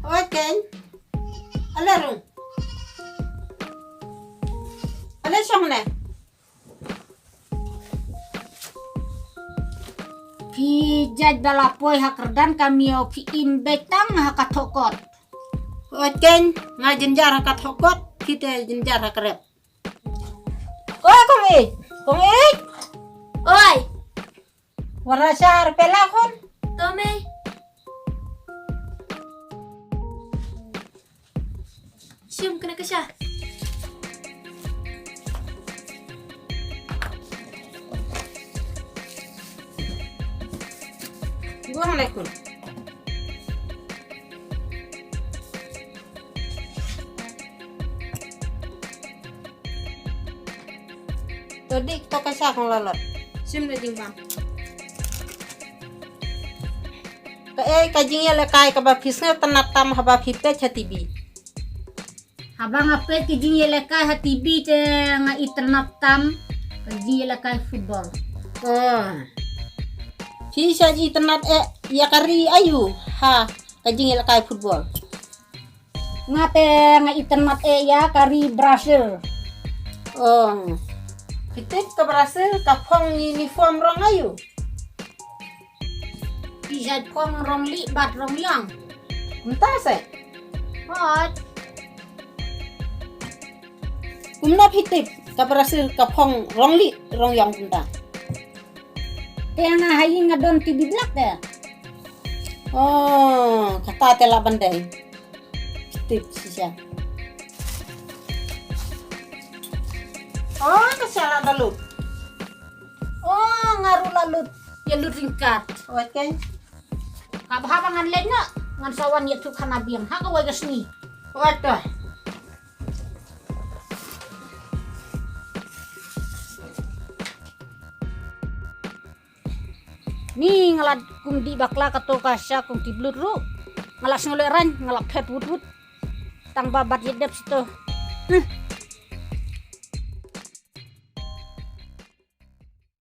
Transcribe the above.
Oken. Alarung. Ala siyang na. Pi jaj balapoi hakerdan kami o pi imbetang hakatokot. Oken. Nga jenjar hakat hokot. Kita jenjar hakrep. Oi kong ik. Oi, Warasar pelakon. tome. Cium kena ke siya? Assalamualaikum. Tadi kita kasih akong lalot. Sim na ding bang. Kajing ya lekai kabafisnya tenatam habafipte chatibi. Habang apet kijing yelekai hatibi te nga iternap tam kijing yelekai football. Oh. Sisa ji tenat ya kari ayu ha kajing ya lekai football. Nga te nga iternap ya kari Brazil. Oh. Kita ke Brasil kapong uniform rong ayu. Pijat kong rong li bat rong yang. Entah saya. Hot. Kumna pitip ke Brasil kapong rong li rong yang entah. Te nga hayi nga don tibi blak te. Oh, kata tela bandai. Pitip sisa. Oh, kesala dalut. Oh ngaru lalut ya lut ringkat. Oke. Habang ngan len na ngan sawan ya tu kanabiang ha kawai gasni. Waduh. Ni ngalad kum di bakla kato kasya kum ti blut ru. Ngalas ngoleran ngalap pet wut wut. Tang babat yedep situ.